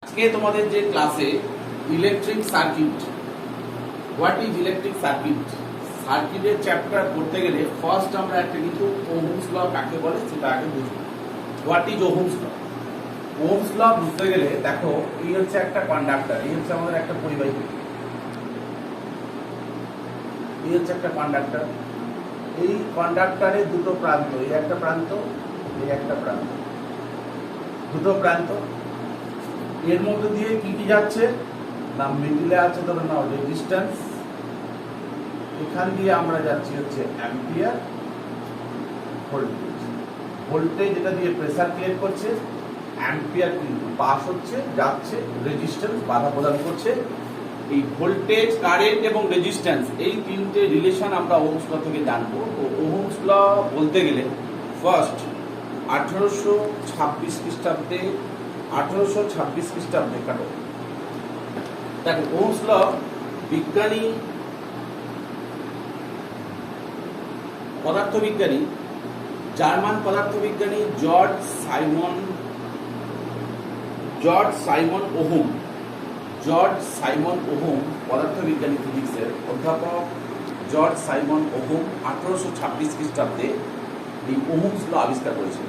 আজকে তোমাদের যে ক্লাসে electric circuit, what is electric circuit, সার্কিটের চ্যাপ্টার পড়তে গেলে ফার্স্ট আমরা একটা কিন্তু ওহমস ল কাকে বলে সেটা আগে বুঝবো। What is Ohm's law? Ohm's law বুঝতে গেলে দেখো, এই হচ্ছে একটা কন্ডাক্টর, এই হচ্ছে আমাদের একটা পরিবাহী, এই হচ্ছে একটা কন্ডাক্টর। এই কন্ডাক্টরের দুটো প্রান্ত, এই একটা প্রান্ত, এই একটা প্রান্ত, দুটো প্রান্ত। এর মধ্যে দিয়ে কি কি যাচ্ছে না, মিডিলে আছে ধরো না রেজিস্ট্যান্স, এখান দিয়ে আমরা যাচ্ছি হচ্ছে অ্যাম্পিয়ার, ভোল্টেজ। ভোল্টেজ যেটা দিয়ে প্রেসার ক্রিয়েট করছে, অ্যাম্পিয়ার কিন্তু পাস হচ্ছে, যাচ্ছে, রেজিস্ট্যান্স বাধা প্রদান করছে। এই ভোল্টেজ, কারেন্ট এবং রেজিস্ট্যান্স, এই তিনটে রিলেশন আমরা ওহমস ল থেকে জানবো। ওহমস ল বলতে গেলে ফার্স্ট 1826 খ্রিস্টাব্দে, 1826 খ্রিস্টাব্দে কাটো। দেখো ওহমস ল বিজ্ঞানী, পদার্থবিজ্ঞানী, জার্মান পদার্থবিজ্ঞানী George Simon Ohm, George Simon Ohm, পদার্থবিজ্ঞানী ফিজিক্সের অধ্যাপক জর্জ সাইমন ওহম 1826 খ্রিস্টাব্দে এই ওহমস ল আবিষ্কার করেছেন।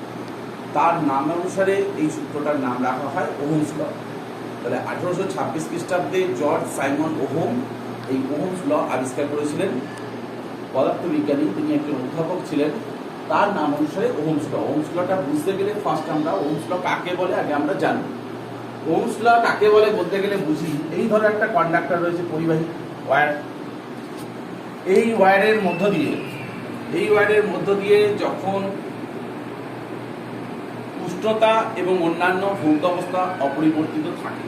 তার নাম অনুসারে এই সূত্রটার নাম রাখা হয় ওহমস ল। তাহলে 1826 খ্রিস্টাব্দে জর্জ সাইমন ওহম এই ওহমস ল আবিষ্কার করেছিলেন। পদার্থবিজ্ঞানী, তিনি একজন অধ্যাপক ছিলেন, তার নাম অনুসারে ওহমস ল। ওহমস লটা বুঝতে গেলে ফার্স্ট আমরা ওহমস ল কাকে বলে আগে আমরা জানব। ওহমস ল কাকে বলে বলতে গেলে বুঝি, এই ধরো একটা কন্ডাক্টর রয়েছে, পরিবাহী ওয়্যার। এই ওয়্যারের মধ্য দিয়ে যখন উষ্ণতা এবং অন্যান্য ভৌত অবস্থা অপরিবর্তিত থাকে,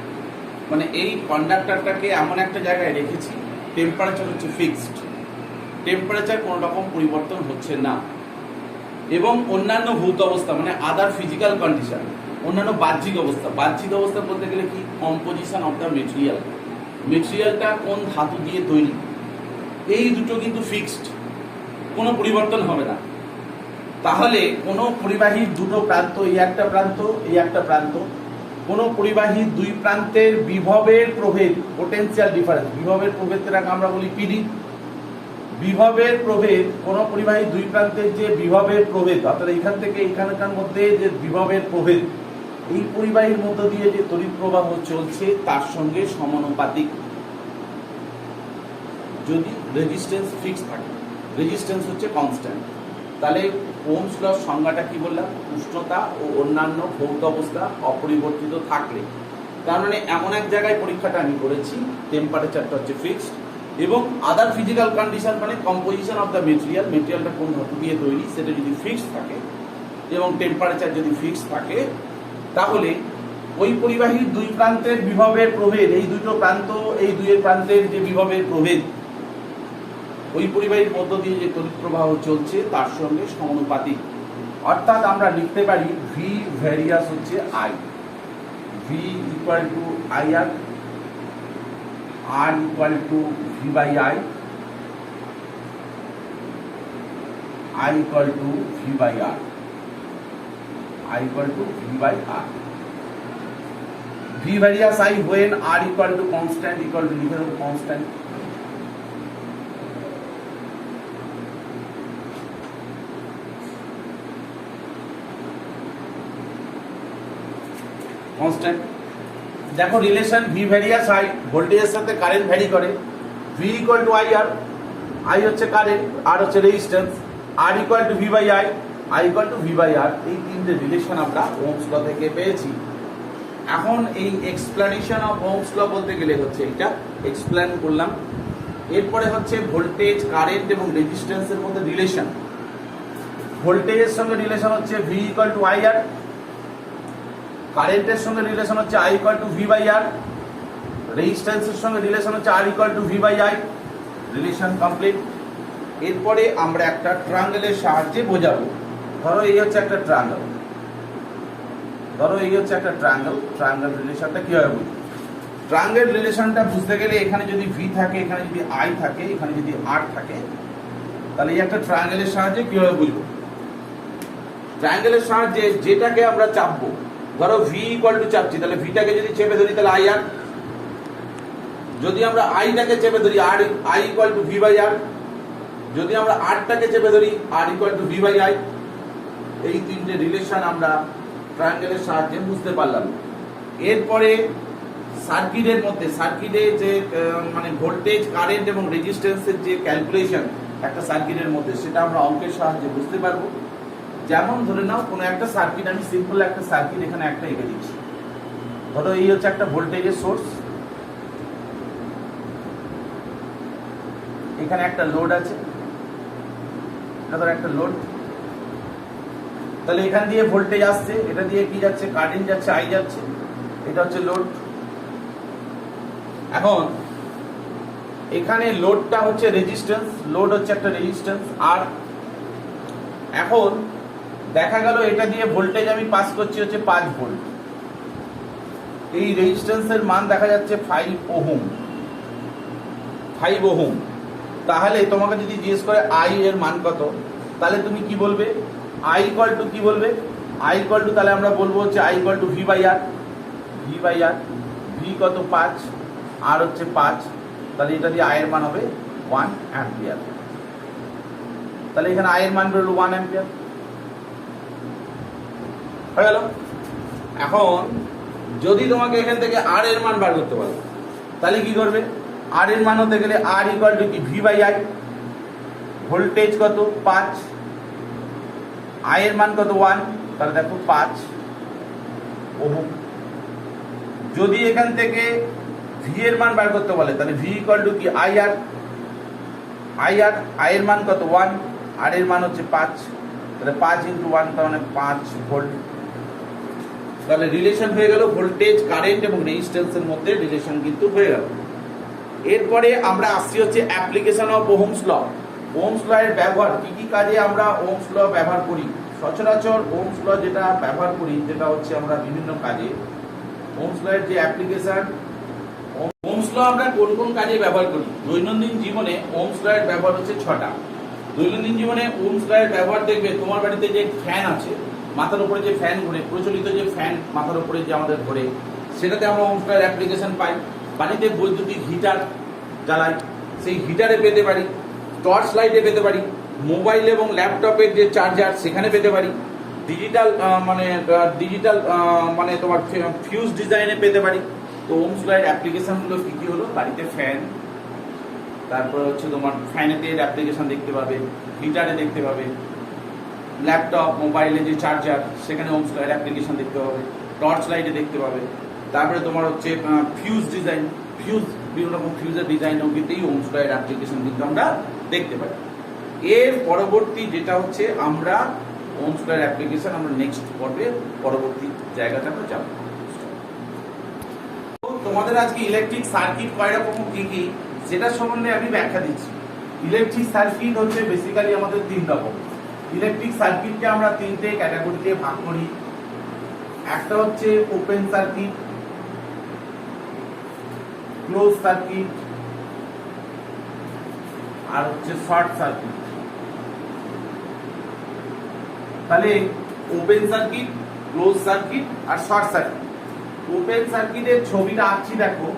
মানে এই কন্ডাক্টরটাকে এমন একটা জায়গায় রেখেছি, টেম্পারেচার হচ্ছে ফিক্সড, টেম্পারেচার কোনো রকম পরিবর্তন হচ্ছে না, এবং অন্যান্য ভৌত অবস্থা মানে আদার ফিজিক্যাল কন্ডিশন, অন্যান্য বাহ্যিক অবস্থা, বাহ্যিক অবস্থা বলতে গেলে কি, কম্পোজিশন অফ দ্য মেটেরিয়াল, মেটেরিয়ালটা কোন ধাতু দিয়ে তৈরি, এই দুটো কিন্তু ফিক্সড, কোনো পরিবর্তন হবে না। তাহলে কোনো পরিবাহীর দুটো প্রান্ত, এই একটা প্রান্ত, এই একটা প্রান্ত, কোনো পরিবাহীর দুই প্রান্তের বিভবের প্রভেদ, পোটেনশিয়াল ডিফারেন্স, বিভবের প্রভেদটাকে আমরা বলি পিডি। বিভবের প্রভেদ, কোনো পরিবাহীর দুই প্রান্তের যে বিভবের প্রভেদ, অর্থাৎ এখান থেকে এখানকার মধ্যে যে বিভবের প্রভেদ, এই পরিবাহীর মধ্য দিয়ে যে তড়িৎ প্রবাহ চলছে তার সঙ্গে সমানুপাতিক যদি রেজিস্ট্যান্স ফিক্স থাকে, রেজিস্ট্যান্স হচ্ছে কনস্ট্যান্ট। তাহলে ওহমস লর সংজ্ঞাটা কি বললাম, উষ্ণতা ও অন্যান্য ভৌত অবস্থা অপরিবর্তিত থাকলে, তার মানে এমন এক জায়গায় পরীক্ষাটা আমি করেছি, টেম্পারেচারটা হচ্ছে ফিক্সড, এবং আদার ফিজিক্যাল কন্ডিশন মানে কম্পোজিশন অফ দ্য মেটেরিয়াল, মেটেরিয়ালটা কোন ধাতু দিয়ে তৈরি সেটা যদি ফিক্সড থাকে এবং টেম্পারেচার যদি ফিক্সড থাকে, তাহলে ওই পরিবাহীর দুই প্রান্তের বিভবের প্রভেদ, এই দুটো প্রান্ত, এই দুইয়ের প্রান্তের যে বিভবের প্রভেদ, ওই পরিবাহীর মধ্য দিয়ে যে তড়িৎ প্রবাহ চলছে তার সঙ্গে সমানুপাতিক। অর্থাৎ আমরা লিখতে পারি ভি ভ্যারিয়াস হচ্ছে I, V equal to I R, R equal to V by I, I equal to V by R, I equal to V by R. V varies I when R equal to constant, equal to লিখে দেবো constant. Constant. দেখো relation V varies I, ভোল্টেজের সাথে current vary করে, V equal to I R, I হচ্ছে current, R হচ্ছে resistance, R equal to V by I, I equal to V by R. এই তিনটে রিলেশন আমরা ওহমস ল থেকে পেয়েছি। এখন এই এক্সপ্লেনেশন অফ ওহমস ল বলতে গেলে হচ্ছে এটা এক্সপ্লেন করলাম। এরপরে হচ্ছে ভোল্টেজ, কারেন্ট এবং রেজিস্ট্যান্সের মধ্যে রিলেশন। ভোল্টেজের সঙ্গে রিলেশন হচ্ছে V equal to I R, কারেন্টের সঙ্গে রিলেশন হচ্ছে I equal to V by R, রেজিস্ট্যান্সের সঙ্গে রিলেশন হচ্ছে R equal to V by I. Relation complete. এরপরে আমরা একটা ট্রায়াঙ্গেলের সাহায্যে বোঝাবো। ধরো এই হচ্ছে একটা ট্রায়াঙ্গেল, ধরো এই হচ্ছে একটা ট্রায়াঙ্গেল, ট্রায়াঙ্গেল রিলেশনটা কিভাবে বুঝবো? ট্রায়াঙ্গেল রিলেশনটা বুঝতে গেলে এখানে যদি ভি থাকে, এখানে যদি আই থাকে, এখানে যদি আর থাকে, তাহলে এই একটা ট্রায়াঙ্গেলের সাহায্যে কিভাবে বুঝবো? ট্রায়াঙ্গেলের সাহায্যে যেটাকে আমরা চাপবো, ধরো ভি ইকুয়াল টু চাচ্ছি, তাহলে ভিটাকে যদি চেপে ধরি তাহলে আই আর, যদি আমরা আইটাকে চেপে ধরি আর I equal to V by R, যদি আমরা আরটাকে চেপে ধরি R equal to V by I. এই তিনটে রিলেশন আমরা ট্রায়াঙ্গেলের সাহায্যে বুঝতে পারলাম। এরপরে সার্কিটের মধ্যে, সার্কিটে যে মানে ভোল্টেজ, কারেন্ট এবং রেজিস্ট্যান্সের যে ক্যালকুলেশন একটা সার্কিটের মধ্যে, সেটা আমরা অঙ্কের সাহায্যে বুঝতে পারবো। যেমন ধরে নাও কোনো একটা সার্কিট, আমি সিম্পল একটা সার্কিট এখানে একটা এঁকে দিচ্ছি। ধরো এই হচ্ছে একটা ভোল্টেজের সোর্স, এখানে একটা লোড আছে, এটা ধরো একটা লোড, তাহলে এখান দিয়ে ভোল্টেজ আসছে, এটা দিয়ে কি যাচ্ছে, কারেন্ট যাচ্ছে, আই যাচ্ছে, এটা হচ্ছে লোড। এখন এখানে লোডটা হচ্ছে রেজিস্ট্যান্স, লোড হচ্ছে একটা রেজিস্ট্যান্স আর। এখন দেখা গেল এটা দিয়ে ভোল্টেজ আমি পাস করছি হচ্ছে 5 ভোল্ট, এই রেজিস্ট্যান্সের মান দেখা যাচ্ছে 5 ওহম, 5 ওহম। তাহলে তোমাকে যদি জিজ্ঞেস করে আই এর মান কত, তাহলে তুমি কি বলবে, আই ইকুয়াল টু কি বলবে, আই ইকুয়াল টু, তাহলে আমরা বলবো হচ্ছে I equal to V by R, V by R, V কত 5 আর হচ্ছে 5, তাহলে এটা দিয়ে আয়ের মান হবে 1 অ্যাম্পিয়ার। তাহলে এখানে আয়ের মান বেরোলো 1 অ্যাম্পিয়ার, হয়ে গেল। এখন যদি তোমাকে এখান থেকে আর এর মান বার করতে বলে, তাহলে কি করবে, আর এর মান হতে গেলে আর ইকুয়াল টু কি, ভি বাই আই, ভোল্টেজ কত 5, আয়ের মান কত 1, তাহলে দেখো 5 ওহম। যদি এখান থেকে ভি এর মান বার করতে বলে, তাহলে ভি ইকুয়াল টু কি, আই আর, আয়ের মান কত 1, আর এর মান হচ্ছে 5, তাহলে 5 ইন্টু 1 তার মানে 5 ভোল্ট। তাহলে রিলেশন হয়ে গেল ভোল্টেজ, কারেন্ট এবং রেজিস্ট্যান্সের মধ্যে রিলেশন কিন্তু হয়ে গেল। এরপরে আমরা আসছি হচ্ছে application of Ohm's law. Ohm's law এর ব্যবহার, কি কি কাজে আমরা ওহমস ল ব্যবহার করি। সচরাচর ওহমস ল যেটা ব্যবহার করি, যেটা হচ্ছে আমরা বিভিন্ন কাজে ওহমস ল এর যে অ্যাপ্লিকেশন, ওহমস ল আমরা কোন কোন কাজে ব্যবহার করি। দৈনন্দিন জীবনে ওহমস ল এর ব্যবহার হচ্ছে 6টা। দৈনন্দিন জীবনে ওহমস ল এর ব্যবহার দেখবে, তোমার বাড়িতে যে ফ্যান আছে, মাথার উপরে যে ফ্যান ঘোরে, প্রচলিত যে ফ্যান মাথার উপরে যে আমাদের ঘোরে, সেটাতে আমরা ওহমস ল এর অ্যাপ্লিকেশন পাই। বাড়িতে বৈদ্যুতিক হিটার জ্বালাই, সেই হিটারে পেতে পারি, টর্চ লাইটে পেতে পারি, মোবাইল এবং ল্যাপটপের যে চার্জার সেখানে পেতে পারি, ডিজিটাল মানে তোমার ফিউজ ডিজাইনে পেতে পারি। তো ওহমস ল এর অ্যাপ্লিকেশনগুলো কী কী হলো, বাড়িতে ফ্যান, তারপরে হচ্ছে তোমার ফ্যানেতে অ্যাপ্লিকেশন দেখতে পাবে, হিটারে দেখতে পাবে, ল্যাপটপ মোবাইলে যে চার্জার সেখানে ওহমস ল এর অ্যাপ্লিকেশন দেখতে পাবে, টর্চ লাইটে দেখতে পাবে। তারপরে তোমার হচ্ছে ফিউজ ডিজাইন, ফিউজ বিভিন্ন রকম ফিউজের ডিজাইনও কিন্তু এই ওহমস ল এর অ্যাপ্লিকেশন কিন্তু আমরা দেখতে পাই। এর পরবর্তী যেটা হচ্ছে আমরা ওহমস ল এর অ্যাপ্লিকেশন আমরা নেক্সট পর্বে পরবর্তী জায়গাতে আমরা যাব। তোমাদের আজকে ইলেকট্রিক সার্কিট কয় রকম কি কি সেটার সম্বন্ধে আমি ব্যাখ্যা দিচ্ছি। ইলেকট্রিক সার্কিট হচ্ছে বেসিক্যালি আমাদের 3 রকম। ইলেকট্রিক সার্কিটকে আমরা 3টে ক্যাটাগরিতে ভাগ করি। একটা হচ্ছে ওপেন সার্কিট, ক্লোজ সার্কিট আর হচ্ছে শর্ট সার্কিট। তাহলে ওপেন সার্কিট, ক্লোজ সার্কিট আর শর্ট সার্কিট। ওপেন সার্কিটের ছবিটা আঁকছি দেখো।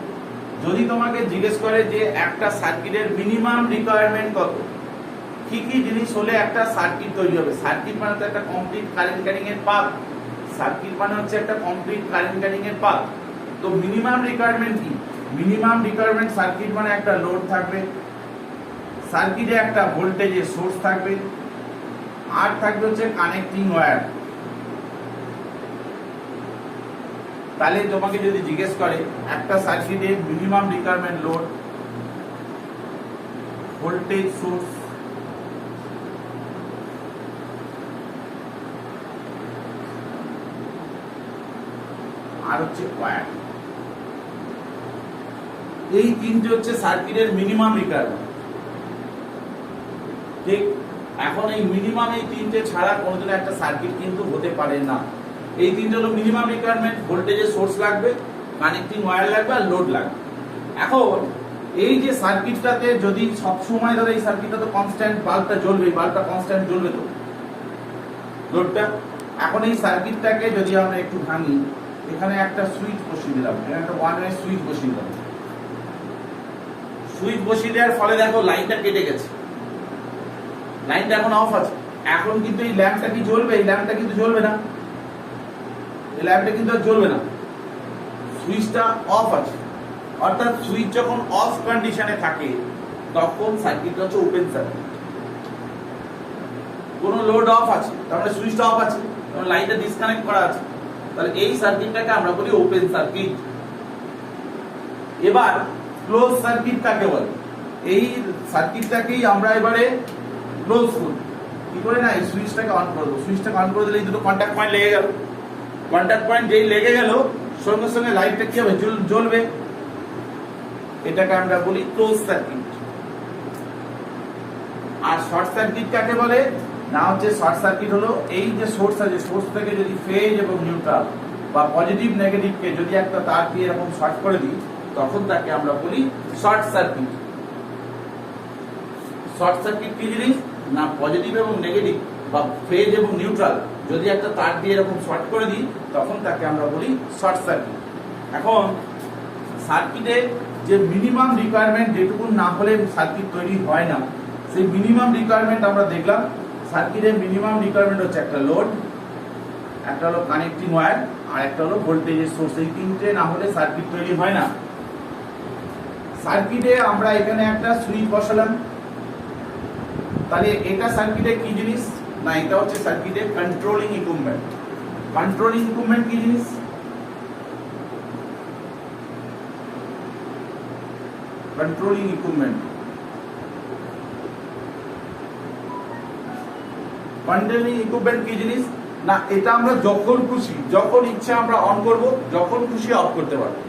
যদি তোমাকে জিজ্ঞেস করে যে একটা সার্কিটের মিনিমাম রিকোয়ারমেন্ট কত, কি কি জিনিস হলে একটা সার্কিট তৈরি হবে। সার্কিট মানে তো একটা কমপ্লিট কারেন্ট ক্যারিং এর পাথ, সার্কিট মানে হচ্ছে একটা কমপ্লিট কারেন্ট ক্যারিং এর পাথ। তো মিনিমাম রিকোয়ারমেন্ট কি, মিনিমাম রিকোয়ারমেন্ট সার্কিট মানে একটা লোড থাকবে, সার্কিটে একটা ভোল্টেজের সোর্স থাকবে, আর থাকবে হচ্ছে কানেক্টিং ওয়্যার। তাহলে তোমাকে যদি জিজ্ঞেস করে একটা সার্কিটে minimum requirement load, voltage source, আর হচ্ছে ওয়্যার, এই তিনটে হচ্ছে সার্কিটের মিনিমাম রিকোয়ারমেন্ট। ঠিক, এখন এই মিনিমাম এই তিনটে ছাড়া কোনোদিন একটা সার্কিট কিন্তু হতে পারে না। এই তিনটে হলো মিনিমাম রিকোয়ারমেন্ট, ভোল্টেজের সোর্স লাগবে, কানেক্টিং ওয়্যার লাগবে আর লোড লাগবে। এখন এই যে সার্কিটটাতে যদি সবসময় ধরো এই সার্কিটটা তো কনস্ট্যান্ট, বাল্বটা জ্বলবে, বাল্বটা কনস্ট্যান্ট জ্বলবে তো লোডটা, এখন এই সার্কিটটাকে যদি আমরা একটু ভাঙি, এখানে একটা সুইচ বসিয়ে দিলাম, এখানে একটা ওয়ান ওয়ে সুইচ বসিয়ে দিলাম। সুইচ বসিয়ে দেওয়ার ফলে দেখো লাইনটা কেটে গেছে, লাইনটা এখন অফ আছে। এখন কিন্তু এই ল্যাম্পটা কি জ্বলবে? এই ল্যাম্পটা কিন্তু জ্বলবে না, এই ল্যাম্পটা কিন্তু আর জ্বলবে না, সুইচটা অফ আছে। অর্থাৎ সুইচ যখন অফ কন্ডিশনে থাকে তখন সার্কিটটা হচ্ছে ওপেন সার্কিট। কোন লোড অফ আছে, তার মানে সুইচটা অফ আছে, কারণ লাইনটা ডিসকানেক্ট করা আছে, তাহলে এই সার্কিটটাকে আমরা বলি ওপেন সার্কিট। এবার ক্লোজ সার্কিট কাকে বলে? এই সার্কিটটাকেই আমরা এবারে ক্লোজ করি। কি করে না, এই সুইচটাকে অন করে দেবো। সুইচটাকে অন করে দিলে এই দুটো কন্ট্যাক্ট পয়েন্ট লেগে গেল, কন্ট্যাক্ট পয়েন্ট যেই লেগে গেল সঙ্গে সঙ্গে লাইটটা কি হবে? জ্বলবে। এটাকে আমরা বলি ক্লোজ সার্কিট। আর শর্ট সার্কিট কাকে বলে? না হচ্ছে শর্ট সার্কিট হলো এই যে সোর্স আছে, সোর্স থেকে যদি ফেজ এবং নিউট্রাল বা পজিটিভ নেগেটিভকে যদি একটা তার দিয়ে এরকম শর্ট করে দিই তখন তাকে আমরা বলি শর্ট সার্কিট। শর্ট সার্কিট কি জিনিস? না পজিটিভ এবং নেগেটিভ বা ফেজ এবং নিউট্রাল যদি একটা তার দিয়ে এরকম শর্ট করে দিই তখন তাকে আমরা বলি শর্ট সার্কিট। এখন সার্কিটে যে মিনিমাম রিকোয়ারমেন্ট, যেটুকু না হলে সার্কিট তৈরি হয় না, সেই মিনিমাম রিকোয়ারমেন্ট আমরা দেখলাম। সার্কিটের মিনিমাম রিকোয়ারমেন্ট হচ্ছে একটা লোড, একটা হলো কানেক্টিং ওয়্যার, আর একটা হলো ভোল্টেজের সোর্স। এই তিনটে না হলে সার্কিট তৈরি হয় না। সার্কিটে আমরা এখানে একটা সুইচ বসালাম, তাহলে এটা সার্কিটে কি জিনিস? না এটা হচ্ছে সার্কিটের কন্ট্রোলিং ইকুইপমেন্ট। কন্ট্রোলিং ইকুইপমেন্ট কি জিনিস? কন্ট্রোলিং ইকুইপমেন্ট, কন্ট্রোলিং ইকুইপমেন্ট কি জিনিস? না এটা আমরা যখন খুশি যখন ইচ্ছা আমরা অন করব, যখন খুশি অফ করতে পারবো।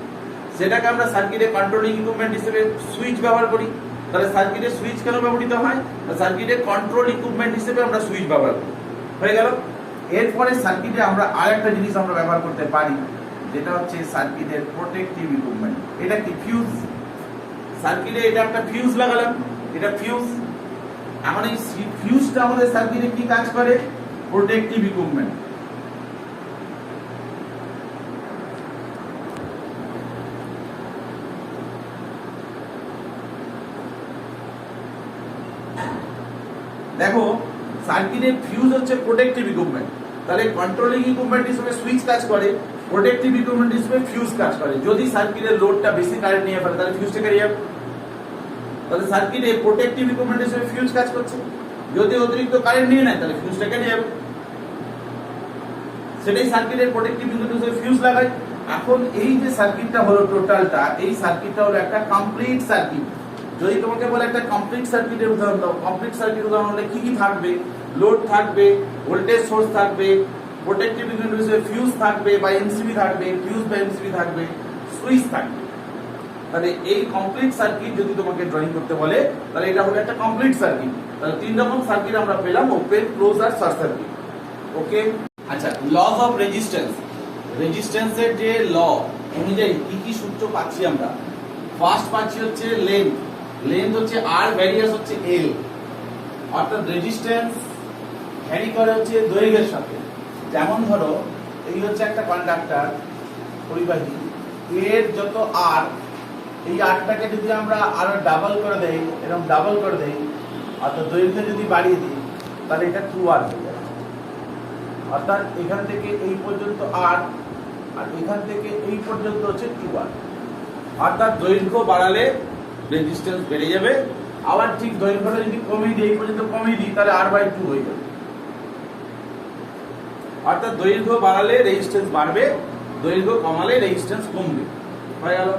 সেটাকে আমরা সার্কিটে কন্ট্রোলিং ইকুইপমেন্ট হিসেবে সুইচ ব্যবহার করি। তাহলে সার্কিটে সুইচ কেন ব্যবহৃত হয়? সার্কিটে কন্ট্রোল ইকুইপমেন্ট হিসেবে আমরা সুইচ ব্যবহার করি। হয়ে গেল। এরপরে সার্কিটে আমরা আরেকটা জিনিস আমরা ব্যবহার করতে পারি, যেটা হচ্ছে সার্কিটের প্রোটেক্টিভ ইকুইপমেন্ট। এটা কি? ফিউজ। সার্কিটে এটা একটা ফিউজ লাগালাম, এটা ফিউজ। এখন এই ফিউজটা আমাদের সার্কিটে কি কাজ করে? Protective equipment. দেখো সার্কিটের ফিউজ হচ্ছে প্রোটেক্টিভ ইকুইপমেন্ট। তাহলে কন্ট্রোলিং ইকুইপমেন্ট হিসেবে সুইচ কাজ করে, প্রোটেক্টিভ ইকুইপমেন্ট হিসেবে ফিউজ কাজ করে। যদি সার্কিটের লোডটা বেশি কারেন্ট নিয়ে ফেলে তাহলে ফিউজটা কেটে যাবে। তাহলে সার্কিটে প্রোটেক্টিভ ইকুইপমেন্ট হিসেবে ফিউজ কাজ করছে। যদি অতিরিক্ত কারেন্ট নিয়ে নেয় তাহলে ফিউজটা কেটে যাবে। সেটাই সার্কিটের প্রোটেক্টিভ ইকুইপমেন্ট হিসেবে ফিউজ লাগায়। এখন এই যে সার্কিটটা হলো টোটালটা, এই সার্কিটটা হলো একটা কমপ্লিট সার্কিট। যদি তোমাকে বলে একটা কমপ্লিট সার্কিটের উদাহরণ দাও, কমপ্লিট সার্কিট উদাহরণ হলে কি কি থাকবে? লোড থাকবে, ভোল্টেজ সোর্স থাকবে, প্রোটেক্টিভ ইকুইপমেন্ট হিসেবে ফিউজ থাকবে বা এমসিবি থাকবে, ফিউজ বা এমসিবি থাকবে, সুইচ থাকবে। তাহলে এই কমপ্লিট সার্কিট যদি তোমাকে ড্রয়িং করতে বলে তাহলে এটা হলো একটা কমপ্লিট সার্কিট। তাহলে তিন রকম সার্কিট আমরা পেলাম, ওপেন, ক্লোজ আর শর্ট সার্কিট। ওকে। আচ্ছা, লস অফ রেজিস্ট্যান্স। রেজিস্ট্যান্সের যে ল অনুযায়ী কি কি সূত্র পাচ্ছি আমরা? ফার্স্ট পাচ্ছি হচ্ছে লেন্থ। লেন্থ হচ্ছে আর, ভ্যারিয়ান্স হচ্ছে এল। অর্থাৎ রেজিস্ট্যান্স ভ্যারি করে হচ্ছে দৈর্ঘ্যের সাথে। যেমন ধরো এই হচ্ছে একটা কন্ডাক্টর পরিবাহী, এর যত আর, এই আরটাকে যদি আমরা আরো ডাবল করে দেই, এরকম ডাবল করে দেই, অর্থাৎ দৈর্ঘ্য যদি বাড়িয়ে দিই তাহলে এটা 2r হয়ে যাবে। অর্থাৎ এখান থেকে এই পর্যন্ত আর, আর এখান থেকে এই পর্যন্ত হচ্ছে 2r। অর্থাৎ দৈর্ঘ্য বাড়ালে রেজিস্ট্যান্স বেড়ে যাবে, আবার ঠিক দৈর্ঘ্যটা যদি কমিয়ে দিই, এই পর্যন্ত কমিয়ে দিই তাহলে r/2 হয়ে যাবে। অর্থাৎ দৈর্ঘ্য বাড়ালে রেজিস্ট্যান্স বাড়বে, দৈর্ঘ্য কমালে রেজিস্ট্যান্স কমবে। হয়ে গেল।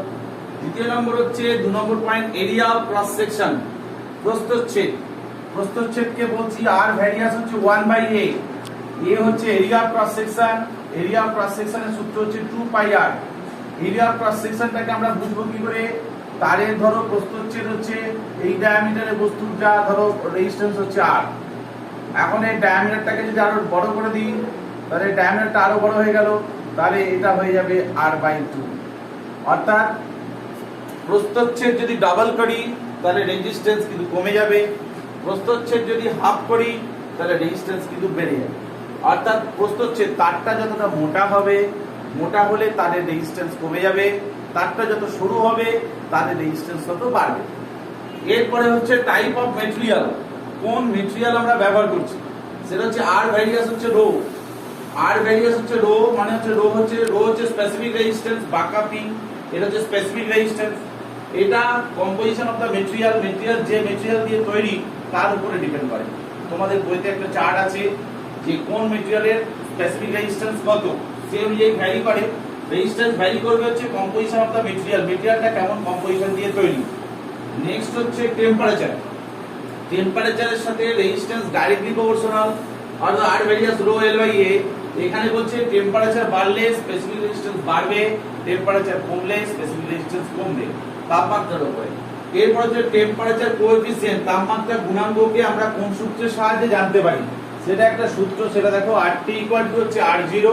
দ্বিতীয় নম্বর হচ্ছে 2 number point, area of cross section, প্রস্থচ্ছেদ। প্রস্থচ্ছেদকে বলছি আর, ভ্যারিয়ান্স হচ্ছে 1/a। এ হচ্ছে area of cross section. Area of cross সেকশনের সূত্র হচ্ছে 2πr। এরিয়া অফ ক্রস সেকশনটাকে আমরা বুঝবো কি করে? তারের ধরো প্রস্থচ্ছেদ হচ্ছে এই ডায়ামিটারের বস্তুর যা ধরো রেজিস্ট্যান্স হচ্ছে r। এখন এই ডায়ামিটারটাকে যদি আরো বড় করে দিই তাহলে ডায়ামিটারটা আরো বড় হয়ে গেল, তাহলে এটা হয়ে যাবে r/2। অর্থাৎ প্রস্থচ্ছেদ যদি ডাবল করি তাহলে রেজিস্ট্যান্স কিন্তু কমে যাবে, প্রস্থচ্ছেদ যদি হাফ করি তাহলে রেজিস্ট্যান্স কিন্তু বেড়ে যাবে। অর্থাৎ প্রশ্ন হচ্ছে তারটা যতটা মোটা হবে, মোটা হলে তারের রেজিস্ট্যান্স কমে যাবে, তারটা যত সরু হবে তারের রেজিস্ট্যান্স তত বাড়বে। এরপরে হচ্ছে টাইপ অফ মেটেরিয়াল, কোন মেটেরিয়াল আমরা ব্যবহার করছি সেটা হচ্ছে আর ভ্যারিয়াস হচ্ছে রো। আর ভ্যারিয়াস হচ্ছে রো, মানে হচ্ছে রো হচ্ছে স্পেসিফিক রেজিস্ট্যান্স, বাঁকা পি এটা হচ্ছে স্পেসিফিক রেজিস্ট্যান্স। এটা কম্পোজিশন অফ দ্য মেটেরিয়াল, যে মেটেরিয়াল দিয়ে তৈরি তার উপরে ডিপেন্ড করে। তোমাদের বইতে একটা চার্ট আছে যে কোন মেটেরিয়ালের স্পেসিফিক রেজিস্ট্যান্স কত, সে অনুযায়ী ভ্যারি করে। রেজিস্ট্যান্স ভ্যারি করবে হচ্ছে কম্পোজিশন অফ দ্য মেটেরিয়ালটা কেমন কম্পোজিশন দিয়ে তৈরি। নেক্সট হচ্ছে টেম্পারেচার, টেম্পারেচারের সাথে রেজিস্ট্যান্স ডাইরেক্টলি প্রপোর্শনাল, অর্থাৎ আর ভ্যারিয়াস রো এল বাই এ। এখানে বলছে টেম্পারেচার বাড়লে স্পেসিফিক রেজিস্ট্যান্স বাড়বে, টেম্পারেচার কমলে স্পেসিফিক রেজিস্ট্যান্স কমবে তাপমাত্রার উপরে। এরপর হচ্ছে টেম্পারেচার কোএফিসিয়েন্ট, তাপমাত্রা গুণাঙ্ককে আমরা কোন সূত্রের সাহায্যে জানতে পারি, সেটা একটা সূত্র, সেটা দেখো RT = হচ্ছে R0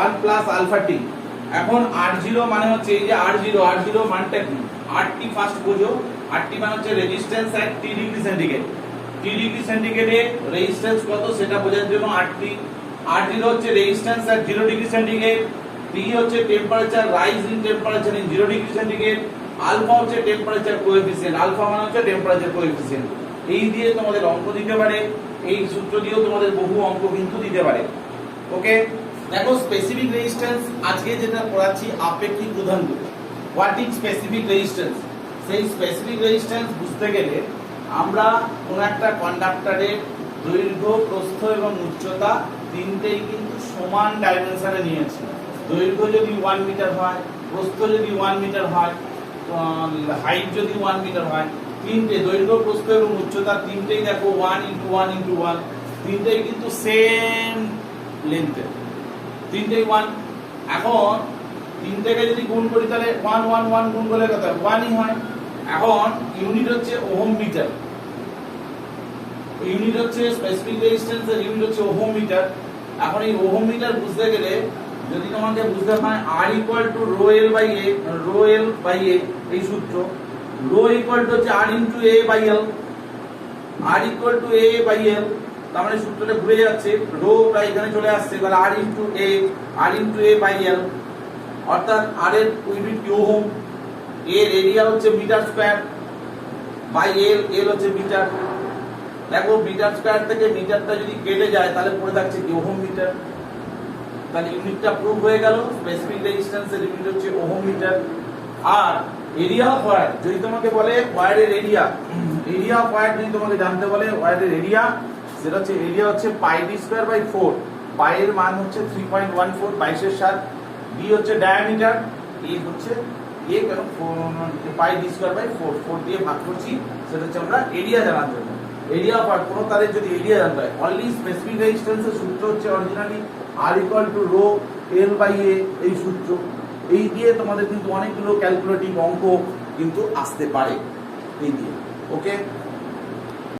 1 + আলফা টি। এখন R0 মানে হচ্ছে এই যে R0 মানটা কি, RT ফার্স্ট বোঝো। RT মানে হচ্ছে resistance at T degree centigrade. T degree সেন্টিগ্রেডে রেজিস্ট্যান্স কত সেটা বোঝার জন্য RT। R0 হচ্ছে resistance at 0 degree centigrade, T হচ্ছে temperature rise in temperature in 0 degree centigrade, alpha হচ্ছে টেম্পারেচার কোএফিসিয়েন্ট, আলফা মানে হচ্ছে টেম্পারেচার কোএফিসিয়েন্ট। এই দিয়ে তোমাদের অঙ্ক দিতে পারে, এই সূত্র দিয়েও তোমাদের বহু অঙ্ক কিন্তু দিতে পারে। ওকে, দেখো স্পেসিফিক রেজিস্ট্যান্স আজকে যেটা পড়াচ্ছি আপেক্ষিক উদাহরণ। What is specific resistance? সেই স্পেসিফিক রেজিস্ট্যান্স বুঝতে গেলে আমরা কোন একটা কন্ডাক্টরের দৈর্ঘ্য, প্রস্থ এবং উচ্চতা তিনটেই কিন্তু সমান ডাইমেনশনে নিয়েছি। দৈর্ঘ্য যদি 1 মিটার হয়, প্রস্থ যদি 1 মিটার হয়, হাইট যদি 1 মিটার হয়, তিনটে দৈর্ঘ্য, প্রস্থ এবং উচ্চতা তিনটেই দেখো 1 × 1 × 1, তিনটেই কিন্তু সেম লেন্থের, তিনটেই 1। এখন তিনটেকে যদি গুণ করি তাহলে 1 1 1 গুণ করলে কত হয়? 1ই হয়। এখন ইউনিট হচ্ছে ওহম মিটার, ইউনিট হচ্ছে স্পেসিফিক রেজিস্ট্যান্স এর ইউনিট হচ্ছে ওহম মিটার। এখন এই ওহম মিটার বুঝতে গেলে যদি তোমাকে বুঝতে হয় R = rho L by A, এই সূত্র রো হচ্ছে R × A by L, R = A by L, তার মানে সূত্রটা ঘুরে যাচ্ছে, রো প্রায় এখানে চলে আসছে, তাহলে R × A বাই L, অর্থাৎ R এর ইউনিট কি ওহম, এর এরিয়া হচ্ছে মিটার স্কয়ার বাই L হচ্ছে মিটার। দেখো মিটার স্কয়ার থেকে মিটারটা যদি কেটে যায় তাহলে পড়ে থাকছে কি ওহম মিটার, তাহলে ইউনিটটা প্রুভ হয়ে গেল। স্পেসিফিক রেজিস্ট্যান্সের ইউনিট হচ্ছে ওহম মিটার। আর এরিয়া অফ ওয়্যার যদি তোমাকে বলে ওয়্যারের এরিয়া অফ ওয়্যার যদি তোমাকে জানতে বলে ওয়্যারের এরিয়া, সেটা হচ্ছে এরিয়া হচ্ছে πd²/4, পাই এর মান হচ্ছে 3.14 22/7, ডি হচ্ছে ডায়ামিটার, এ হচ্ছে এ কেন πd²/4 4 দিয়ে ভাগ করছি, সেটা হচ্ছে আমরা এরিয়া জানার জন্য। এরিয়া অফ কোনো তারের যদি এরিয়া জানতে হয়, অনলি স্পেসিফিক রেজিস্ট্যান্সের সূত্র হচ্ছে originally R = rho L by A, এই সূত্র। এই দিয়ে তোমাদের কিন্তু অনেকগুলো ক্যালকুলেটিভ অঙ্ক কিন্তু আসতে পারে এই দিয়ে। ওকে।